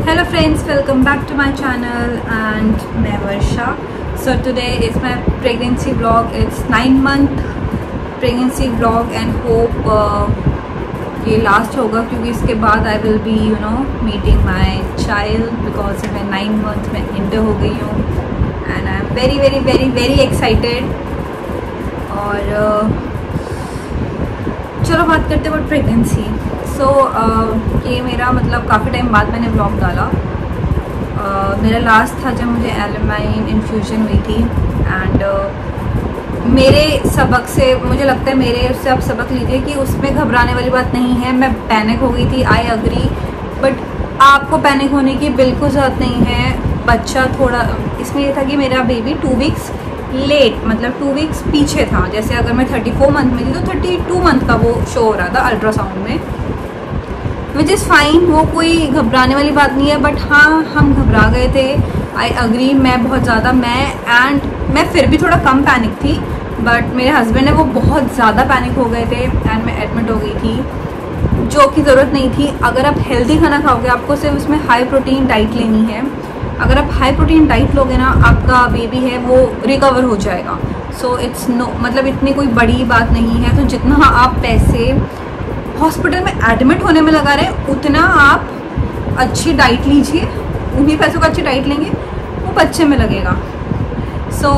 Hello friends, welcome back to my channel and मैं वर्षा. So today is my pregnancy vlog. It's 9-month pregnancy vlog and hope ये last होगा क्योंकि इसके बाद I will be meeting my child because मैं 9 month में inter हो गई हूँ and I am very excited. और चलो बात करते हैं about pregnancy. सो ये मेरा मतलब काफ़ी टाइम बाद मैंने ब्लॉग डाला. मेरा लास्ट था जब मुझे एलमाइन इन्फ्यूजन हुई थी एंड मेरे सबक से मुझे लगता है मेरे उससे आप सबक लीजिए कि उसमें घबराने वाली बात नहीं है. मैं पैनिक हो गई थी, आई अग्री, बट आपको पैनिक होने की बिल्कुल ज़रूरत नहीं है. बच्चा थोड़ा इसमें ये था कि मेरा बेबी 2 वीक्स लेट मतलब 2 वीक्स पीछे था. जैसे अगर मैं 34 मंथ में थी तो 32 मंथ का वो शो हो रहा था अल्ट्रासाउंड में, विच इज़ फाइन. वो कोई घबराने वाली बात नहीं है, बट हाँ हम घबरा गए थे. आई अग्री, मैं बहुत ज़्यादा मैं फिर भी थोड़ा कम पैनिक थी, बट मेरे हस्बैंड है वो बहुत ज़्यादा पैनिक हो गए थे एंड मैं एडमिट हो गई थी, जो कि ज़रूरत नहीं थी. अगर आप हेल्दी खाना खाओगे, आपको सिर्फ उसमें हाई प्रोटीन डाइट लेनी है. अगर आप हाई प्रोटीन डाइट लोगे ना, आपका बेबी है वो रिकवर हो जाएगा. सो इट्स नो मतलब इतनी कोई बड़ी बात नहीं है. तो जितना आप पैसे हॉस्पिटल में एडमिट होने में लगा रहे हैं, उतना आप अच्छी डाइट लीजिए. उन्हीं पैसों का अच्छी डाइट लेंगे वो बच्चे में लगेगा. सो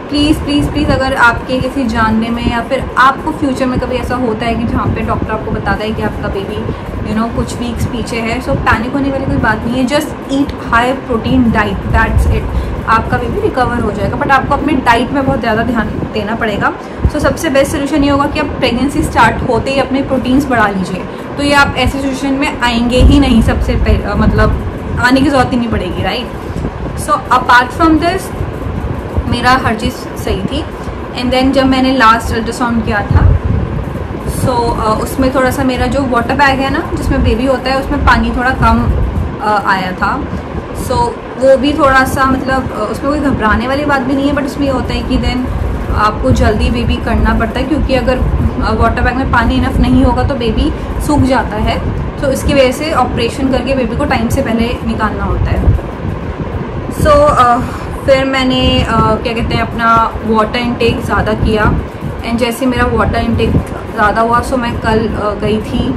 प्लीज़ अगर आपके किसी जानने में या फिर आपको फ्यूचर में कभी ऐसा होता है कि जहाँ पे डॉक्टर आपको बताता है कि आपका बेबी कुछ वीक्स पीछे है, सो पैनिक होने वाली कोई बात नहीं है. Just eat high protein diet, that's it. आपका बेबी रिकवर हो जाएगा, बट आपको अपनी डाइट में बहुत ज़्यादा ध्यान देना पड़ेगा. सो सबसे बेस्ट सोल्यूशन ये होगा कि आप प्रेगनेंसी स्टार्ट होते ही अपने प्रोटीन्स बढ़ा लीजिए. तो ये आप ऐसी सिचुएशन में आएंगे ही नहीं, सबसे मतलब आने की ज़रूरत ही नहीं पड़ेगी, right. So apart from this मेरा हर चीज़ सही थी. एंड देन जब मैंने लास्ट अल्ट्रासाउंड किया था, सो उसमें थोड़ा सा मेरा जो वाटर बैग है ना जिसमें बेबी होता है, उसमें पानी थोड़ा कम आया था. सो वो भी थोड़ा सा मतलब उसमें कोई घबराने वाली बात भी नहीं है, बट उसमें ये होता है कि देन आपको जल्दी बेबी करना पड़ता है, क्योंकि अगर वाटर बैग में पानी इनफ नहीं होगा तो बेबी सूख जाता है. तो इसकी वजह से ऑपरेशन करके बेबी को टाइम से पहले निकालना होता है. सो फिर मैंने क्या कहते हैं अपना वाटर इनटेक ज़्यादा किया. एंड जैसे मेरा वाटर इनटेक ज़्यादा हुआ, सो मैं कल गई थी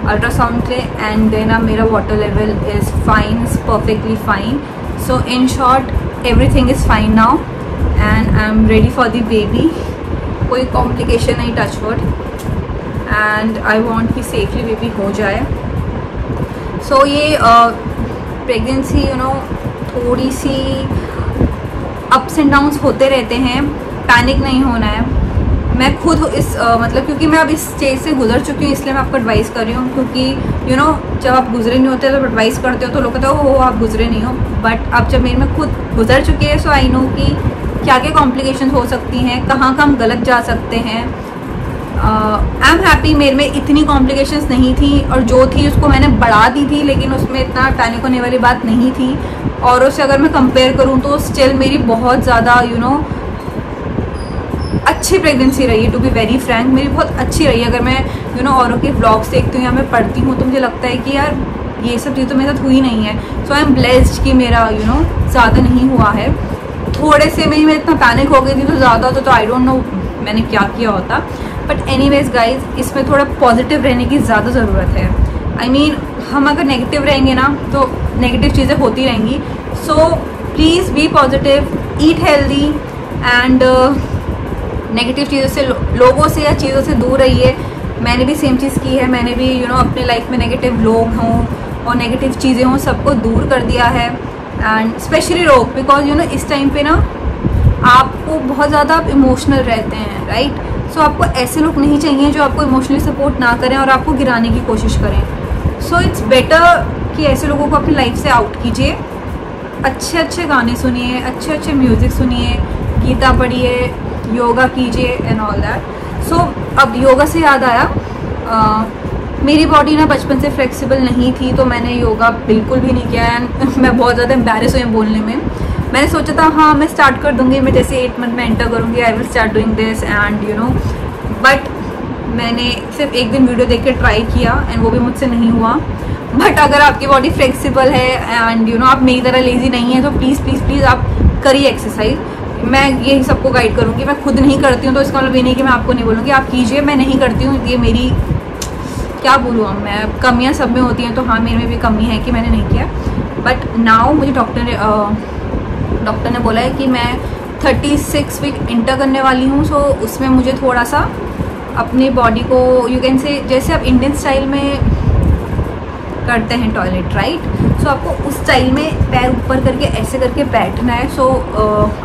अल्ट्रासाउंड से एंड देन अब मेरा water level is fine, is perfectly fine. So in short everything is fine now and I am ready for the baby. कोई कॉम्प्लिकेशन नहीं, touch wood, and I want कि सेफली बेबी हो जाए. सो ये pregnancy थोड़ी सी ups and downs होते रहते हैं. पैनिक नहीं होना है. मैं खुद इस मतलब क्योंकि मैं अब इस स्टेज से गुजर चुकी हूँ, इसलिए मैं आपको एडवाइस कर रही हूँ. क्योंकि जब आप गुजरे नहीं होते तो एडवाइस करते हो तो लोग कहते हो आप गुजरे नहीं हो, बट अब जब मेरे में खुद गुजर चुकी है, सो आई नो कि क्या क्या कॉम्प्लिकेशंस हो सकती हैं, कहाँ हम गलत जा सकते हैं. आई एम हैप्पी मेरे में इतनी कॉम्प्लिकेशंस नहीं थी, और जो थी उसको मैंने बढ़ा दी थी, लेकिन उसमें इतना पैनिक होने वाली बात नहीं थी. और उससे अगर मैं कंपेयर करूँ तो स्टिल मेरी बहुत ज़्यादा अच्छी प्रेगनेंसी रही है. टू बी वेरी फ्रैंक मेरी बहुत अच्छी रही है. अगर मैं औरों के ब्लॉग्स देखती हूँ या मैं पढ़ती हूँ तो मुझे लगता है कि यार ये सब चीज़ तो मेरे साथ हुई नहीं है. सो आई एम ब्लेस्ड कि मेरा ज़्यादा नहीं हुआ है. थोड़े से में ही मैं इतना पैनिक हो गई थी, तो ज़्यादा तो आई डोंट नो मैंने क्या किया होता. बट एनीवेज गाइज, इसमें थोड़ा पॉजिटिव रहने की ज़्यादा ज़रूरत है. आई मीन हम अगर नेगेटिव रहेंगे ना तो नेगेटिव चीज़ें होती रहेंगी. So please be positive, eat healthy and negative चीज़ों से लोगों से या चीज़ों से दूर रहिए. मैंने भी सेम चीज़ की है. मैंने भी अपने लाइफ में नेगेटिव लोग हों और नेगेटिव चीज़ें हों, सबको दूर कर दिया है. एंड स्पेशली लोग, बिकॉज इस टाइम पे ना आपको बहुत ज़्यादा आप इमोशनल रहते हैं, राइट. सो आपको ऐसे लोग नहीं चाहिए जो आपको इमोशनली सपोर्ट ना करें और आपको गिराने की कोशिश करें. सो इट्स बेटर कि ऐसे लोगों को अपनी लाइफ से आउट कीजिए. अच्छे गाने सुनिए, अच्छे म्यूज़िक सुनिए, गीता पढ़िए, योगा कीजिए एंड ऑल दैट. सो अब योगा से याद आया, मेरी बॉडी ना बचपन से फ्लेक्सिबल नहीं थी, तो मैंने योगा बिल्कुल भी नहीं किया. एंड मैं बहुत ज़्यादा एम्बैरेस हुई बोलने में. मैंने सोचा था हाँ मैं स्टार्ट कर दूँगी, मैं जैसे 8 मंथ में एंटर करूँगी I will start doing this and but मैंने सिर्फ एक दिन वीडियो देख के ट्राई किया एंड वो भी मुझसे नहीं हुआ। बट अगर आपकी बॉडी फ्लेक्सिबल है एंड यू नो आप मेरी तरह लेजी नहीं है तो प्लीज़ प्लीज़ प्लीज़ आप करिए एक्सरसाइज। मैं यही सबको गाइड करूँगी। मैं खुद नहीं करती हूँ तो इसका मतलब ये नहीं कि मैं आपको नहीं बोलूँगी आप कीजिए। मैं नहीं करती हूँ, ये मेरी क्या बोलूँ अब मैं, कमियाँ सब में होती हैं तो हाँ मेरे में भी कमी है कि मैंने नहीं किया। बट नाउ मुझे डॉक्टर ने बोला है कि मैं 36 वीक इंटर करने वाली हूँ। सो उसमें मुझे थोड़ा सा अपनी बॉडी को यू कैन से, जैसे आप इंडियन स्टाइल में करते हैं टॉयलेट राइट, सो आपको उस स्टाइल में पैर ऊपर करके ऐसे करके बैठना है। So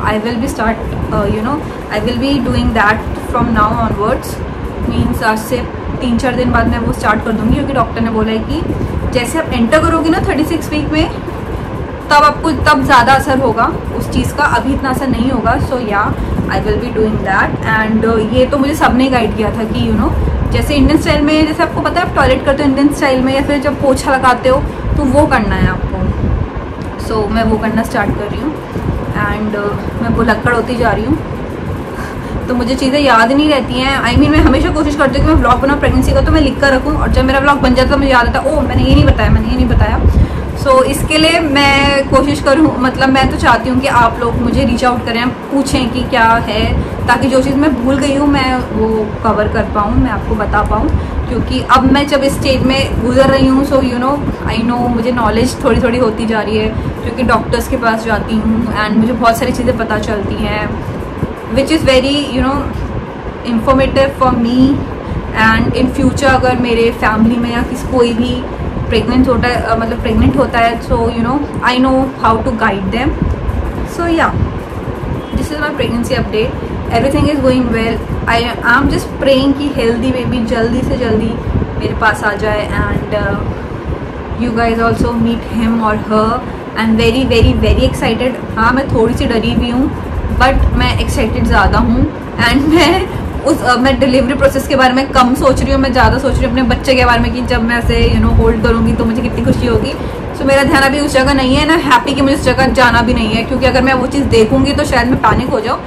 I will be start I will be doing that from now onwards. Means आज से 3-4 दिन बाद मैं वो स्टार्ट कर दूँगी, क्योंकि डॉक्टर ने बोला है कि जैसे आप एंटर करोगी ना 36 वीक में तब आपको तब ज़्यादा असर होगा उस चीज़ का, अभी इतना असर नहीं होगा। सो या आई will be doing that. And ये तो मुझे सबने गाइड किया था कि जैसे इंडियन स्टाइल में, जैसे आपको पता है आप टॉयलेट करते हो इंडियन स्टाइल में, या फिर जब पोछा लगाते हो तो वो करना है आपको। सो मैं वो करना स्टार्ट कर रही हूँ एंड मैं भुलक्कड़ होती जा रही हूँ तो मुझे चीज़ें याद नहीं रहती हैं। I mean, मैं हमेशा कोशिश करती हूँ कि मैं व्लॉग बनाऊँ प्रेगनेंसी का तो मैं लिख कर रखूँ, और जब मेरा व्लॉग बन जाता है मुझे याद आता है ओ मैंने ये नहीं बताया। सो इसके लिए मैं कोशिश करूँ, मतलब मैं तो चाहती हूँ कि आप लोग मुझे रीच आउट करें, पूछें कि क्या है, ताकि जो चीज़ मैं भूल गई हूँ मैं वो कवर कर पाऊँ, मैं आपको बता पाऊँ। क्योंकि अब मैं जब इस स्टेज में गुजर रही हूँ सो आई नो मुझे नॉलेज थोड़ी थोड़ी होती जा रही है, क्योंकि डॉक्टर्स के पास जाती हूँ एंड मुझे बहुत सारी चीज़ें पता चलती हैं which is very informative for me. And in future अगर मेरे फैमिली में या किसी कोई भी प्रेग्नेंट होता है so I know how to guide them. So yeah this is my pregnancy update. Everything is going well. I am just praying कि हेल्दी बेबी जल्दी से जल्दी मेरे पास आ जाए and you guys also meet him और her. I am very very very excited. हाँ मैं थोड़ी सी डरी भी हूँ बट मैं एक्साइटेड ज़्यादा हूँ एंड मैं डिलीवरी प्रोसेस के बारे में कम सोच रही हूँ, मैं ज़्यादा सोच रही हूँ अपने बच्चे के बारे में कि जब मैं ऐसे होल्ड करूँगी तो मुझे कितनी खुशी होगी। सो मेरा ध्यान अभी उस जगह नहीं है ना, हैप्पी कि मुझे उस जगह जाना भी नहीं है, क्योंकि अगर मैं वो चीज़ देखूँगी तो शायद मैं पैनिक हो जाऊँ।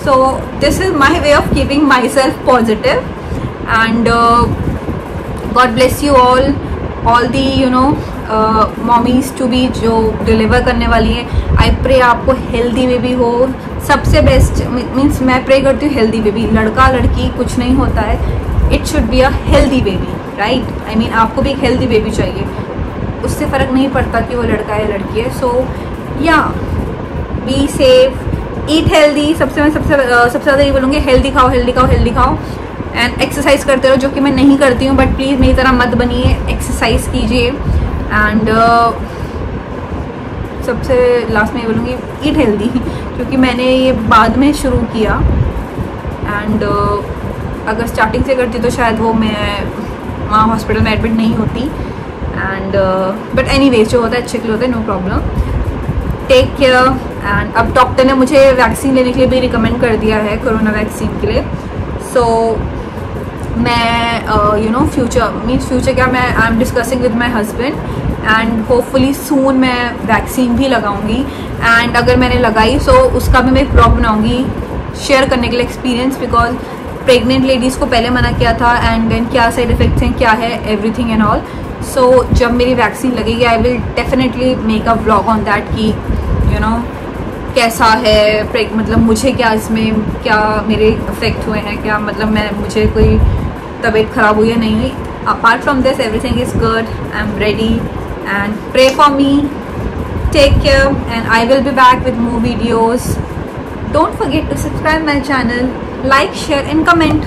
So this is my way of keeping myself positive and god bless you all the mommies to be जो डिलीवर करने वाली है। आई प्रे आपको हेल्दी बेबी हो, सबसे बेस्ट मीन्स मैं प्रे करती हूँ हेल्दी बेबी। लड़का लड़की कुछ नहीं होता है, it should be a healthy baby right. I mean आपको भी एक हेल्दी बेबी चाहिए, उससे फ़र्क नहीं पड़ता कि वो लड़का है या लड़की है। सो या बी सेफ, ईट हेल्दी। सबसे ज़्यादा ये बोलूँगी हेल्दी खाओ एंड एक्सरसाइज करते रहो, जो कि मैं नहीं करती हूँ, बट प्लीज़ मेरी तरह मत बनिए, एक्सरसाइज कीजिए। एंड सबसे लास्ट में ये बोलूँगी ईट हेल्दी, क्योंकि मैंने ये बाद में शुरू किया एंड अगर स्टार्टिंग से करती तो शायद वो मैं वहाँ हॉस्पिटल में एडमिट नहीं होती। एंड बट एनीवेज जो होता है अच्छे के लिए होता है, no problem. Take care. And अब डॉक्टर ने मुझे वैक्सीन लेने के लिए भी रिकमेंड कर दिया है, कोरोना वैक्सीन के लिए। सो मैं फ्यूचर क्या, मैं I am discussing with my husband and hopefully सून मैं वैक्सीन भी लगाऊंगी। एंड अगर मैंने लगाई सो उसका भी मैं एक ब्लॉग बनाऊंगी शेयर करने के लिए एक्सपीरियंस, बिकॉज प्रेग्नेंट लेडीज़ को पहले मना किया था एंड देन क्या साइड इफ़ेक्ट्स हैं, क्या है एवरीथिंग एंड ऑल। सो जब मेरी वैक्सीन लगेगी I will definitely make a vlog on that कि कैसा है, मतलब मुझे क्या इसमें क्या मेरे इफेक्ट हुए हैं, क्या मतलब मुझे कोई तबीयत ख़राब हुई या नहीं हुई। Apart from this everything is good. I am ready and pray for me. Take care and I will be back with more videos. Don't forget to subscribe my channel, like, share and comment.